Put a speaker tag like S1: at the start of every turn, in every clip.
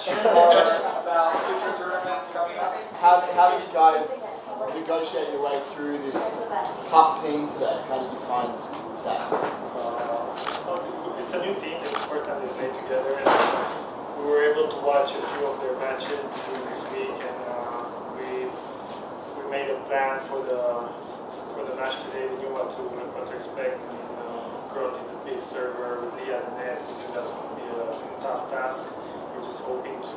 S1: match or about future tournaments coming up?
S2: How did you guys negotiate your way through this tough team today? How did you find that?
S3: Well, it's a new team. It's the first time they played together, and we were able to watch a few of their matches during this week, and we made a plan for the match today. We knew what to expect. I mean, Grot is a big server with Lee at the net. We knew that's going to be a tough task. We're just hoping to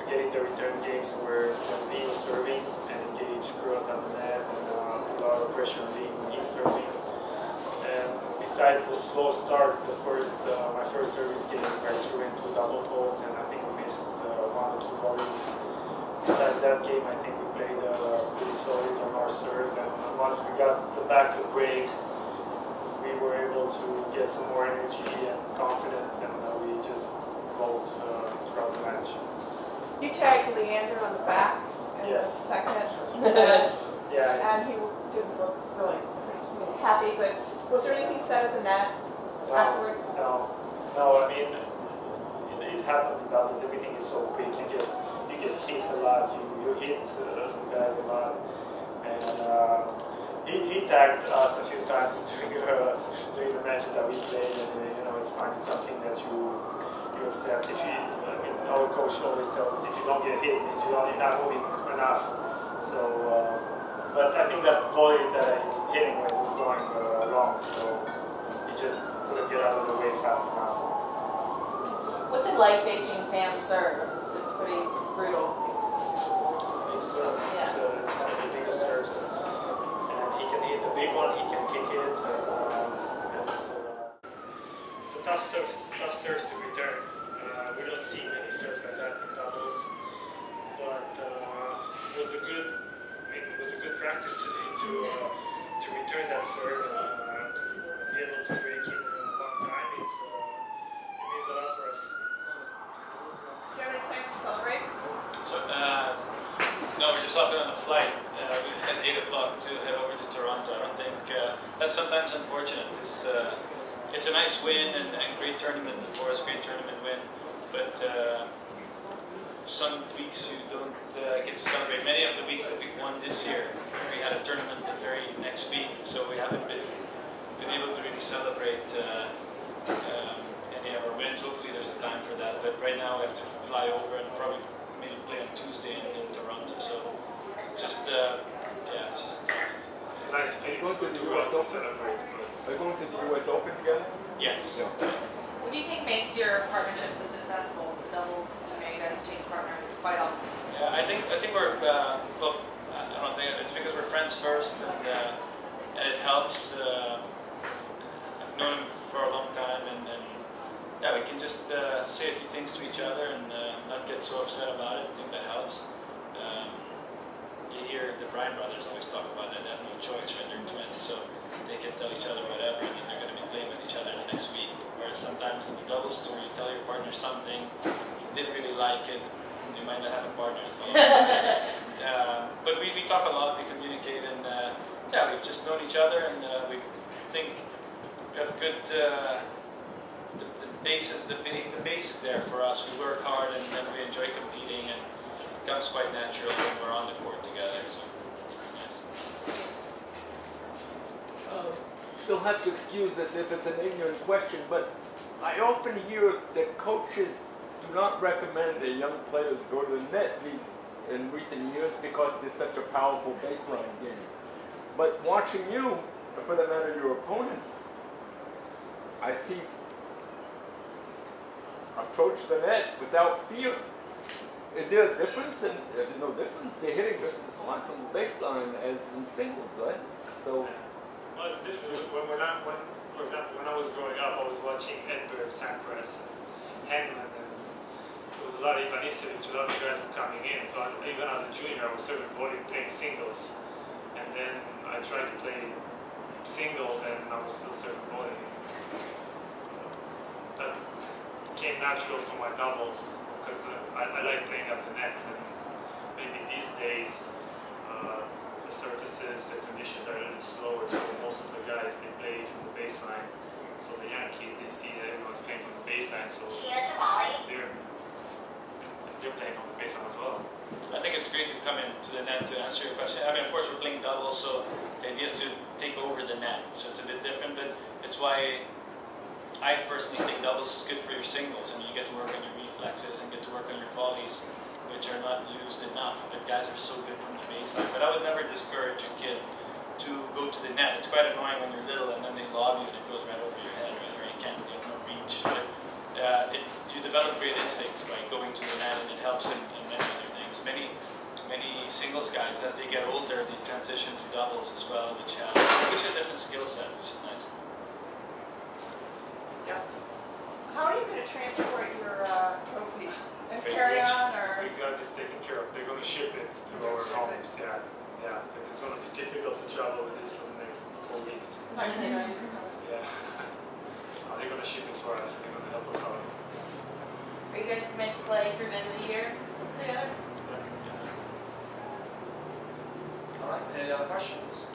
S3: get in the return games where Lee was serving and engage Grot at the net, and put a lot of pressure on Lee when he's serving. And besides the slow start, my first service games where I threw in 2 double faults, and I think we missed 1 or 2 volleys. Besides that game, I think we played pretty solid on our serves, and once we got back to break, we were able to get some more energy and confidence, and we just rolled throughout the match.
S4: You tagged Leander on the back in the second, and he didn't look really happy, but was there anything said at the net afterward?
S3: No. I mean, it happens in doubles. Everything is so quick. You get hit a lot. You hit some guys a lot, and he tagged us a few times during the matches that we played, and it's fine. It's something that you accept. Our coach always tells us if you don't get hit, it means you're not moving enough. So, but I think that volley that I hit him with was going wrong, so he just couldn't get out of the way fast enough.
S5: What's it like facing Sam's serve? It's pretty brutal.
S3: It's a big serve. Yeah. It's one of the biggest serves, and he can hit the big one. He can kick it. It's a tough serve to return. We don't see many serves like that in doubles, but it was a good practice today to return that serve and to be able to break in one time. It means a lot for us.
S4: Do you have any plans to celebrate?
S6: So no, we're just hopping on a flight. We had 8 o'clock to head over to Toronto. I don't think that's sometimes unfortunate because it's a nice win and great tournament for us, great tournament win. But some weeks you don't get to celebrate. Many of the weeks that we've won this year, we had a tournament the very next week, so we haven't been able to really celebrate any of our wins. Hopefully there's a time for that, but right now we have to fly over and probably maybe play on Tuesday in Toronto, so just, yeah, it's just
S3: it's a nice feeling to celebrate.
S7: Are you going to the US Open together?
S6: Yes.
S7: Yeah.
S5: What do you think makes your partnership so successful? Doubles, you guys change partners quite often.
S6: Yeah, I think we're well. I don't think it's because we're friends first, and it helps. I've known him for a long time, and yeah, we can just say a few things to each other and not get so upset about it. I think that helps. You hear the Bryan brothers always talk about that. They have no choice, right? They're twins, so they can tell each other whatever, and then they're going to be playing with each other the next week. Whereas sometimes in the doubles tour, you tell your partner something, he didn't really like it, you might not have a partner. But we talk a lot, we communicate, and yeah, we've just known each other, and we think we have good, the basis there for us. We work hard, and we enjoy competing, and it comes quite natural when we're on the court together, so it's nice.
S7: You'll have to excuse this if it's an ignorant question, but I often hear that coaches do not recommend a young player to go to the net in recent years because it's such a powerful baseline game. But watching you, or for that matter your opponents, I see approach the net without fear. Is there a difference? And there's no difference. They're hitting just as hard from the baseline as in singles, right? So.
S3: Well, it's different. For example, when I was growing up, I was watching Edberg, Sampras, Henman, and there was a lot of Ivanisevic, a lot of guys were coming in. So even as a junior, I was serving volley, playing singles, and then I tried to play singles, and I was still serving volley. That came natural for my doubles because I like playing at the net, and maybe these days. The surfaces, the conditions are a little slower, so most of the guys, they play from the baseline. So the young kids, they see that everyone's playing from the baseline, so they're you're playing on the baseline as well.
S6: I think it's great to come into the net to answer your question. I mean, of course, we're playing doubles, so the idea is to take over the net. So it's a bit different, but it's why I personally think doubles is good for your singles. I mean, you get to work on your reflexes and get to work on your volleys, which are not used enough, but guys are so good from the baseline. But I would never discourage a kid to go to the net. It's quite annoying when you're little and then they lob you and it goes right over your head, right? Or you can't get no reach. But you develop great instincts by going to the net, and it helps in many other things. Many singles guys, as they get older, they transition to doubles as well, which gives you a different skill set, which is nice.
S4: Yeah. How are you going to transport your trophies? And carry on, or?
S3: We got this taken care of. They're going to ship it to our homes, yeah. Yeah, because it's going to be difficult to travel with this for the next 4 weeks. Yeah. They're going to ship it for us. They're going to help us out.
S5: Are you guys meant to play through the end of the year together?
S1: All right, any other questions?